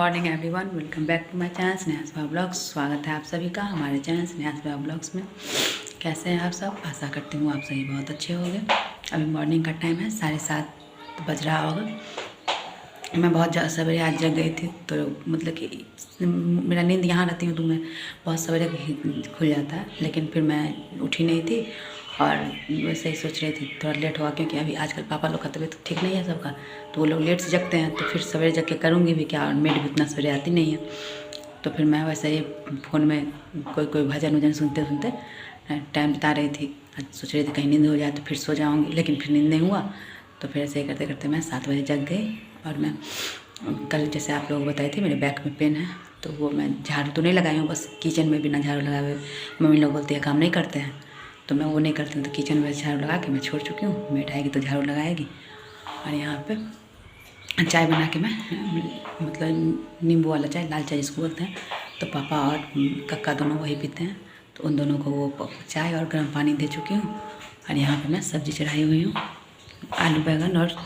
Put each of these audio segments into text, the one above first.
Morning everyone, welcome back to my channel Sneha blogs. स्वागत है आप सभी का हमारे चैनल स्नेहा ब्लॉग्स में। कैसे हैं आप सब? आशा करती हूँ आप सभी बहुत अच्छे होंगे। अभी मॉर्निंग का टाइम है, 7:30 बज रहा होगा। मैं बहुत ज़्यादा सवेरे आज जग गई थी, तो मतलब कि मेरा नींद यहाँ रहती हूँ तो मैं बहुत सवेरे खुल जाता है, लेकिन फिर मैं उठी नहीं थी और वैसे ही सोच रही थी थोड़ा लेट हुआ, क्योंकि अभी आजकल पापा लोग का तबीयत तो ठीक नहीं है सबका, तो वो लोग लेट से जगते हैं, तो फिर सवेरे जग के करूँगी भी क्या, और मेड भी उतना सवेरे आती नहीं है। तो फिर मैं वैसे ही फ़ोन में कोई भजन वजन सुनते सुनते टाइम बिता रही थी। सोच रही थी कहीं नींद हो जाए तो फिर सो जाऊँगी, लेकिन फिर नींद नहीं हुआ। तो फिर ऐसे ही करते करते मैं 7 बजे जग गई। और मैं कल जैसे आप लोग बताए थे मेरे बैक में पेन है, तो वो मैं झाड़ू तो नहीं लगाई हूँ, बस किचन में बिना झाड़ू लगाए हुए मम्मी लोग बोलती है काम नहीं करते हैं, तो मैं वो नहीं करती हूँ। तो किचन में झाड़ू लगा के मैं छोड़ चुकी हूँ, मेड आएगी तो झाड़ू लगाएगी। और यहाँ पे चाय बना के मैं मतलब नींबू वाला चाय, लाल चाय जिसको बोलते हैं, तो पापा और कक्का दोनों वही पीते हैं, तो उन दोनों को वो चाय और गर्म पानी दे चुकी हूँ। और यहाँ पे मैं सब्ज़ी चढ़ाई हुई हूँ, आलू बैंगन और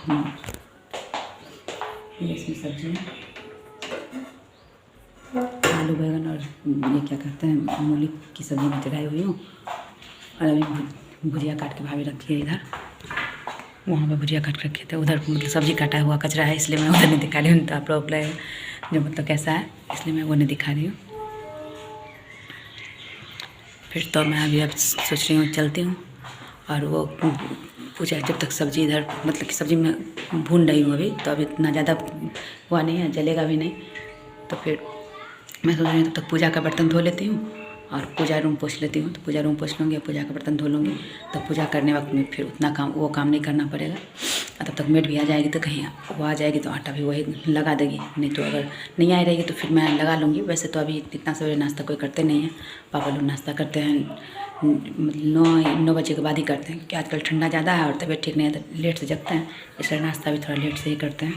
ये इसमें सब्जी है, आलू बैंगन और ये क्या कहते हैं मूली की सब्ज़ी में चढ़ाई हुई हूँ। और अभी भुजिया काट के भाभी रखी है इधर, वहाँ पे भुजिया काट रखे थे, उधर मतलब सब्ज़ी काटा हुआ कचरा है, इसलिए मैं उधर नहीं दिखा रही हूँ। तो आप लोग जो मतलब कैसा है, इसलिए मैं वो नहीं दिखा रही हूँ। फिर तो मैं अभी अब सोच रही हूँ चलती हूँ, और वो पूजा जब तक सब्ज़ी इधर मतलब कि सब्ज़ी में भून रही हूँ अभी, तो अभी इतना ज़्यादा हुआ नहीं है, जलेगा भी नहीं। तो फिर मैं सोच रही हूँ तब तक पूजा का बर्तन धो लेती हूँ और पूजा रूम पोंछ लेती हूँ। तो पूजा रूम पोंछ लूँगी, पूजा का बर्तन धो लूँगी, तो पूजा करने वक्त में फिर उतना वो काम नहीं करना पड़ेगा। और तब तक मेड भी आ जाएगी, तो कहीं वो आ जाएगी तो आटा भी वही लगा देगी, नहीं तो अगर नहीं आई रहेगी तो फिर मैं लगा लूँगी। वैसे तो अभी इतना सवेरे नाश्ता कोई करते नहीं है, पापा लोग नाश्ता करते हैं 9 बजे के बाद ही करते हैं, क्योंकि आजकल ठंडा ज़्यादा है और तबीयत ठीक नहीं है तो लेट से जगते हैं, इसलिए नाश्ता भी थोड़ा लेट से ही करते हैं।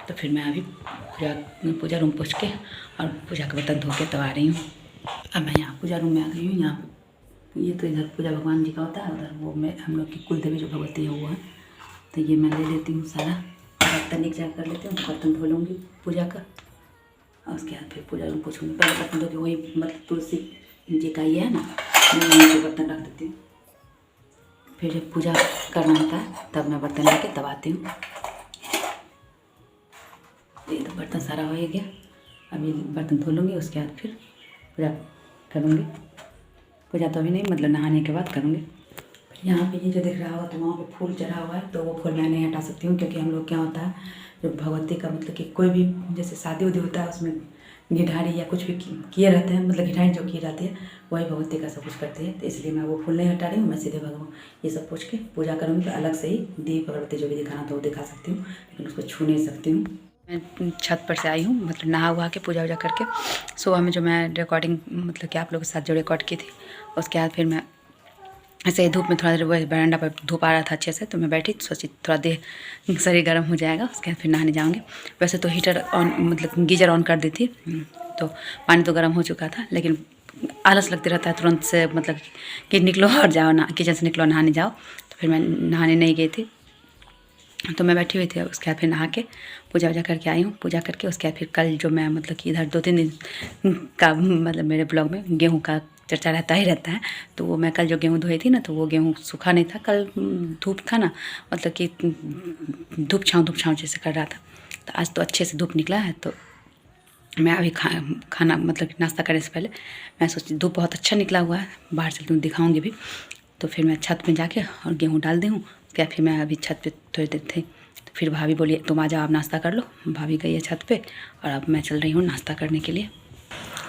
तो फिर मैं अभी पूजा रूम पोंछ के और पूजा का बर्तन धो के तब आ रही हूँ। अब मैं यहाँ पूजा रूम में आ गई हूँ। यहाँ ये तो इधर पूजा भगवान जी का होता है, उधर वो मैं हम लोग की कुल देवी जो भगवती है वो है, तो ये मैं ले लेती हूँ सारा बर्तन एक जगह कर लेती हूँ, बर्तन धो लूँगी पूजा का, और उसके बाद फिर पूजा रूम पोछूँगी। पहले बर्तन धो के वही मतलब तुलसी जी का ये है ना, मैं वहीं पे बर्तन रख देती हूँ, फिर जब पूजा करना होता है तब मैं बर्तन लेके तब आती हूँ। ये तो बर्तन सारा हो ही गया, अभी बर्तन धो लूँगी, उसके बाद फिर पूजा करूँगी। पूजा तो अभी नहीं, मतलब नहाने के बाद करूँगी। यहाँ पे ये जो दिख रहा होगा तो वहाँ पे फूल चढ़ा हुआ है, तो वो फूल मैं नहीं हटा सकती हूँ, क्योंकि हम लोग क्या होता है जो भगवती का मतलब कि कोई भी जैसे शादी उदी होता है उसमें घिढारी या कुछ भी किए रहते हैं, मतलब घिढारी जो की जाती है वही भगवती का सब कुछ करती है, तो इसलिए मैं वो फूल नहीं हटा रही हूँ। मैं सीधे भगवान ये सब पूछ के पूजा करूँगी, तो अलग से ही दीप अगरबत्ती जो भी दिखाना था वो दिखा सकती हूँ, लेकिन उसको छू नहीं सकती हूँ। मैं छत पर से आई हूँ, मतलब नहा हुआ के पूजा वूजा करके। सुबह में जो मैं रिकॉर्डिंग मतलब कि आप लोगों के साथ जो रिकॉर्ड की थी, उसके बाद फिर मैं ऐसे ही धूप में थोड़ा देर वो बरामदा पर धूप आ रहा था अच्छे से, तो मैं बैठी सोची थोड़ा देर शरीर गर्म हो जाएगा, उसके बाद फिर नहाने जाऊँगी। वैसे तो हीटर ऑन मतलब गीजर ऑन कर दी थी, तो पानी तो गर्म हो चुका था, लेकिन आलस लगते रहता है तुरंत से मतलब कि निकलो और जाओ ना, किचन से निकलो नहाने जाओ, तो फिर मैं नहाने नहीं गई थी। तो मैं बैठी हुई थी, उसके बाद फिर नहा के पूजा वूजा करके आई हूँ। पूजा करके उसके बाद फिर कल जो मैं मतलब कि इधर 2-3 दिन का मतलब मेरे ब्लॉग में गेहूँ का चर्चा रहता ही रहता है, तो वो मैं कल जो गेहूँ धोई थी ना, तो वो गेहूँ सूखा नहीं था, कल धूप था ना, मतलब कि धूप छाँव जैसे कर रहा था। तो आज तो अच्छे से धूप निकला है, तो मैं अभी खाना मतलब नाश्ता करने से पहले मैं सोची धूप बहुत अच्छा निकला हुआ है, बाहर चलती हूँ दिखाऊँगी भी। तो फिर मैं छत में जाके और गेहूँ डाल दी हूँ, क्या फिर मैं अभी छत पे थोड़ी देर थी, तो फिर भाभी बोली तुम आ जाओ आप नाश्ता कर लो। भाभी गई है छत पे और अब मैं चल रही हूँ नाश्ता करने के लिए।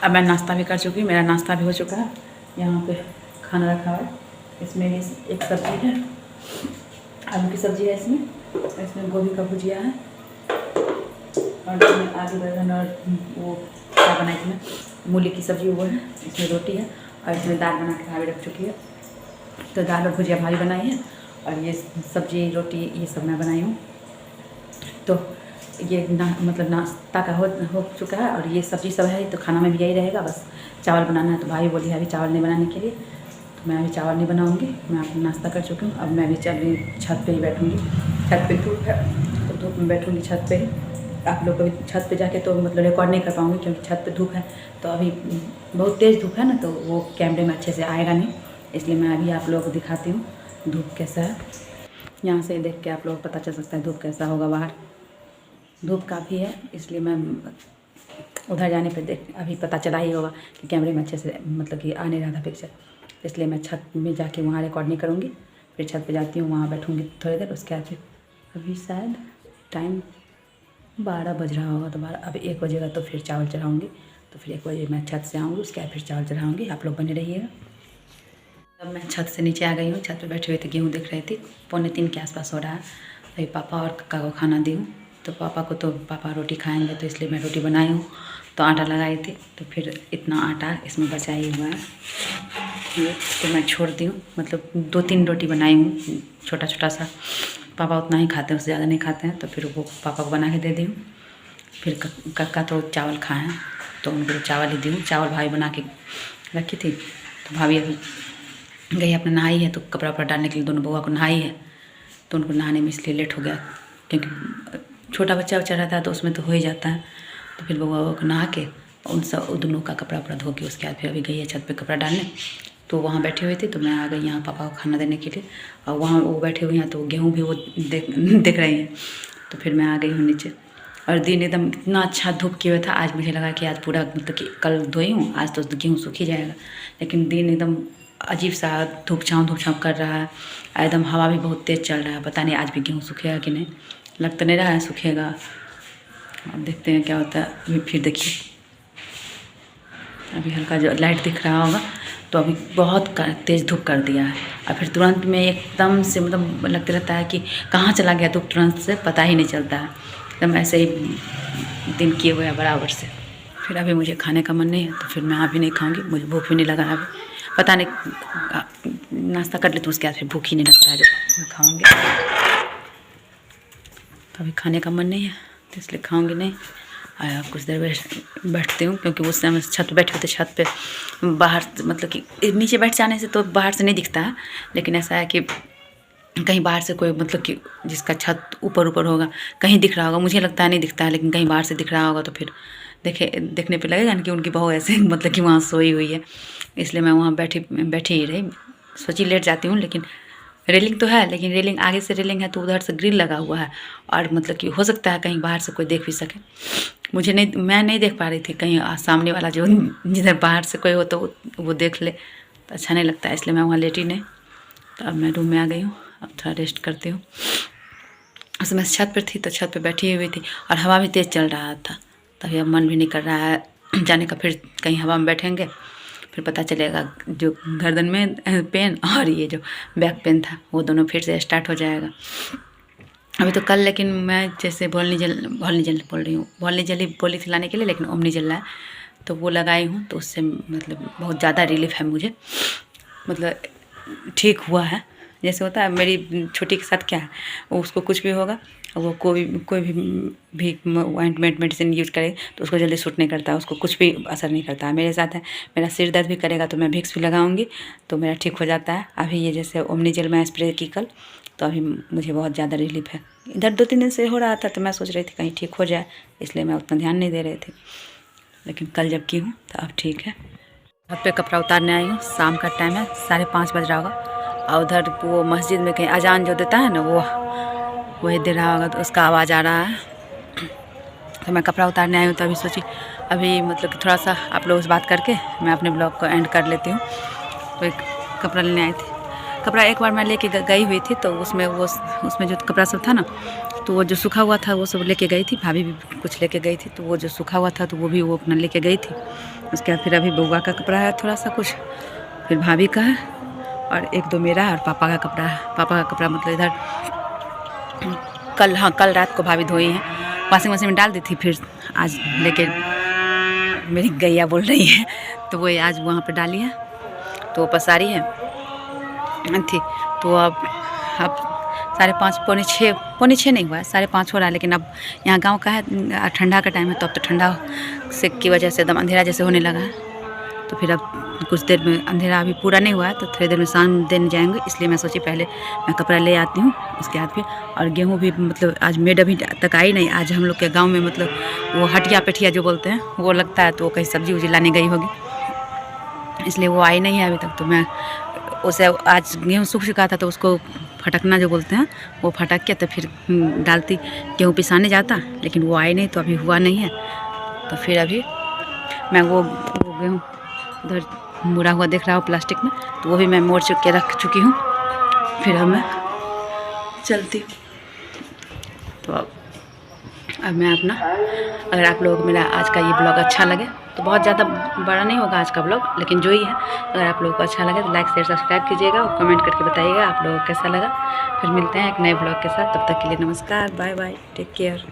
अब मैं नाश्ता भी कर चुकी हूँ, मेरा नाश्ता भी हो चुका है। यहाँ पे खाना रखा हुआ है, इसमें एक सब्ज़ी है, आलू की सब्ज़ी है, इसमें गोभी का भुजिया है, और इसमें आलू बैंगन और वो क्या बनाई थी मैं मूली की सब्ज़ी वो है, इसमें रोटी है, और इसमें दाल बना के भाभी रख चुकी है। तो दाल और भुजिया भाभी बनाई है, और ये सब्ज़ी रोटी ये सब मैं बनाई हूँ। तो ये मतलब नाश्ता का हो चुका है, और ये सब्ज़ी सब है, तो खाना में भी यही रहेगा, बस चावल बनाना है। तो भाभी बोली है अभी चावल नहीं बनाने के लिए, तो मैं अभी चावल नहीं बनाऊँगी, मैं अपना नाश्ता कर चुकी हूँ। अब मैं भी चल रही छत पे ही बैठूँगी, छत पे धूप है तो धूप में बैठूँगी छत पे ही। आप लोग कभी छत पे जाके तो मतलब रिकॉर्ड नहीं कर पाऊँगी, क्योंकि छत पे धूप है। तो अभी बहुत तेज़ धूप है ना, तो वो कैमरे में अच्छे से आएगा नहीं, इसलिए मैं अभी आप लोगों को दिखाती हूँ धूप कैसा है। यहाँ से देख के आप लोग को पता चल सकता है धूप कैसा होगा। बाहर धूप काफ़ी है, इसलिए मैं उधर जाने पे अभी पता चला ही होगा कि कैमरे में अच्छे से मतलब कि आ नहीं रहा था पिक्चर, इसलिए मैं छत में जाके वहाँ रिकॉर्ड नहीं करूँगी। फिर छत पे जाती हूँ, वहाँ बैठूँगी थोड़ी देर, उसके बाद फिर अभी शायद टाइम 12 बज रहा होगा, तो 12 अब 1 बजेगा तो फिर चावल चढ़ाऊँगी। तो फिर 1 बजे मैं छत से आऊँगी, उसके बाद फिर चावल चढ़ाऊँगी। आप लोग बने रहिएगा। अब मैं छत से नीचे आ गई हूँ। छत पे बैठे हुए थे, गेहूँ देख रही थी। 2:45 के आसपास हो रहा है। अभी पापा और कक्का को खाना दी हूँ। तो पापा रोटी खाएंगे, तो इसलिए मैं रोटी बनाई हूँ। तो आटा लगाई थी, तो फिर इतना आटा इसमें बचा ही हुआ है, ये तो मैं छोड़ दी हूँ। मतलब 2-3 रोटी बनाई हूँ, छोटा छोटा सा। पापा उतना ही खाते हैं, उससे ज़्यादा नहीं खाते हैं, तो फिर वो पापा को बना के दे दी हूँ। फिर कक्का तो चावल खाए हैं, तो उनको चावल ही दी हूँ। चावल भाभी बना के रखी थी, तो भाभी अभी गई अपना नहाई है, तो कपड़ा वपड़ा डालने के लिए दोनों बउआ को नहाई है। तो उनको नहाने में इसलिए लेट हो गया, क्योंकि छोटा बच्चा रहता है तो उसमें तो हो ही जाता है। तो फिर बउआ को नहा के उन दोनों का कपड़ा वपड़ा धो के उसके बाद फिर अभी गई है छत पे कपड़ा डालने। तो वहाँ बैठी हुई थी, तो मैं आ गई यहाँ पापा को खाना देने के लिए। और वहाँ वो बैठे हुए हैं, तो गेहूँ भी वो देख रही हैं। तो फिर मैं आ गई हूँ नीचे। और दिन एकदम इतना अच्छा धूप किया हुआ था। आज मुझे लगा कि आज पूरा मतलब कि कल धोई हूँ, आज तो गेहूँ सूख ही जाएगा, लेकिन दिन एकदम अजीब सा धूप छाँव कर रहा है। एकदम हवा भी बहुत तेज़ चल रहा है। पता नहीं आज भी गेहूँ सूखेगा कि नहीं, लग तो नहीं रहा है सूखेगा। अब देखते हैं क्या होता है। अभी फिर देखिए, अभी हल्का जो लाइट दिख रहा होगा, तो अभी बहुत तेज़ धूप कर दिया है। और फिर तुरंत में एकदम से मतलब लगता रहता है कि कहाँ चला गया धूप, तुरंत से पता ही नहीं चलता है। एकदम ऐसे ही दिन किए हुए हैं बराबर से। फिर अभी मुझे खाने का मन नहीं है, तो फिर मैं अभी नहीं खाऊंगी। मुझे भूख भी नहीं लगा है अभी। पता नहीं, नाश्ता कर लेती हूँ, उसके बाद फिर भूख ही नहीं लगता है जब मैं खाऊँगी। तो अभी खाने का मन नहीं है, तो इसलिए खाऊँगी नहीं। और कुछ देर बैठती हूँ, क्योंकि उस समय छत पे बैठे हुए थे। छत पे बाहर मतलब कि नीचे बैठ जाने से तो बाहर से नहीं दिखता है, लेकिन ऐसा है कि कहीं बाहर से कोई मतलब कि जिसका छत ऊपर होगा, कहीं दिख रहा होगा। मुझे लगता है नहीं दिखता है, लेकिन कहीं बाहर से दिख रहा होगा, तो फिर देखने पे लगेगा कि उनकी बहू ऐसे मतलब कि वहाँ सोई हुई है। इसलिए मैं वहाँ बैठी ही रही। सोची लेट जाती हूँ, लेकिन रेलिंग तो है, लेकिन रेलिंग आगे से रेलिंग है, तो उधर से ग्रिल लगा हुआ है। और मतलब कि हो सकता है कहीं बाहर से कोई देख भी सके। मैं नहीं देख पा रही थी, कहीं सामने वाला जो जिधर बाहर से कोई हो तो वो देख ले, तो अच्छा नहीं लगता है। इसलिए मैं वहाँ लेटी नहीं। तो अब मैं रूम में आ गई हूँ, अब थोड़ा रेस्ट करती हूँ। उस समय छत पर थी, तो छत पर बैठी हुई थी, और हवा भी तेज़ चल रहा था। तभी अब मन भी नहीं कर रहा है जाने का। फिर कहीं हवा में बैठेंगे, फिर पता चलेगा जो गर्दन में पेन और ये जो बैक पेन था, वो दोनों फिर से स्टार्ट हो जाएगा। अभी तो कल, लेकिन मैं जैसे भोलनी जल बोल रही हूँ, भोलनी जली बोली थी लाने के लिए, लेकिन ओमनी जल रहा है, तो वो लगाई हूँ। तो उससे मतलब बहुत ज़्यादा रिलीफ है मुझे, मतलब ठीक हुआ है। जैसे होता है मेरी छोटी के साथ क्या है, उसको कुछ भी होगा, वो कोई भी ऑइंटमेंट मेडिसिन यूज करे तो उसको जल्दी सूट नहीं करता, उसको कुछ भी असर नहीं करता है। मेरे साथ है, मेरा सिर दर्द भी करेगा तो मैं विक्स भी लगाऊंगी, तो मेरा ठीक हो जाता है। अभी ये जैसे ओमनी जेल में स्प्रे की कल, तो अभी मुझे बहुत ज़्यादा रिलीफ है। इधर 2-3 दिन से हो रहा था, तो मैं सोच रही थी कहीं ठीक हो जाए, इसलिए मैं उतना ध्यान नहीं दे रही थी। लेकिन कल जब की हूँ तो अब ठीक है। छत पे कपड़ा उतारने आई हूँ। शाम का टाइम है, 5:30 बज रहा होगा। और उधर वो मस्जिद में कहीं अजान जो देता है ना, वो वही दे रहा होगा, तो उसका आवाज़ आ रहा है। तो मैं कपड़ा उतारने आई हूँ, तो अभी सोची अभी मतलब कि थोड़ा सा आप लोगों से बात करके मैं अपने ब्लॉग को एंड कर लेती हूँ। तो एक कपड़ा लेने आई थी। कपड़ा एक बार मैं लेके गई हुई थी, तो उसमें जो कपड़ा सब था ना, तो वो जो सूखा हुआ था वो सब लेके गई थी। भाभी भी कुछ लेके गई थी, तो वो जो सूखा हुआ था तो वो भी वो अपना लेके गई थी। उसके बाद फिर अभी बउआ का कपड़ा है थोड़ा सा कुछ, फिर भाभी का है, और 1-2 मेरा और पापा का कपड़ा है। पापा का कपड़ा मतलब इधर कल रात को भाभी धोई हैं, वॉशिंग मशीन में डाल दी थी। फिर आज लेके मेरी गैया बोल रही है, तो वो आज वहाँ पे डाली है, तो वो पसारी है थी। तो अब 5:30 पौने छः नहीं हुआ है, 5:30 हो रहा है। लेकिन अब यहाँ गांव का है, ठंडा का टाइम है, तो अब तो ठंडा से की वजह से एकदम अंधेरा जैसे होने लगा है। तो तो फिर अब कुछ देर में अंधेरा अभी पूरा नहीं हुआ है, तो थोड़ी देर में शाम देने जाएंगे, इसलिए मैं सोची पहले मैं कपड़ा ले आती हूँ उसके बाद फिर। और गेहूँ भी मतलब आज मेड अभी तक आई नहीं। आज हम लोग के गाँव में मतलब वो हटिया पेठिया जो बोलते हैं वो लगता है, तो वो कहीं सब्जी उब्जी लाने गई होगी, इसलिए वो आई नहीं है अभी तक। तो मैं उसे आज गेहूँ सूख चुका था तो उसको फटकना जो बोलते हैं वो फटक के तो फिर डालती, गेहूँ पिसाने जाता, लेकिन वो आई नहीं तो अभी हुआ नहीं है। तो फिर अभी मैं वो गेहूँ उधर मुड़ा हुआ देख रहा हूँ प्लास्टिक में, तो वो भी मैं मोड़ चुक के रख चुकी हूँ। फिर अब मैं चलती हूँ। तो अब मैं अपना, अगर आप लोगों को मेरा आज का ये ब्लॉग अच्छा लगे तो बहुत ज़्यादा बड़ा नहीं होगा आज का ब्लॉग, लेकिन जो ही है अगर आप लोगों को अच्छा लगे तो लाइक शेयर सब्सक्राइब कीजिएगा और कमेंट करके बताइएगा आप लोगों को कैसा लगा। फिर मिलते हैं एक नए ब्लॉग के साथ, तब तक के लिए नमस्कार, बाय बाय, टेक केयर।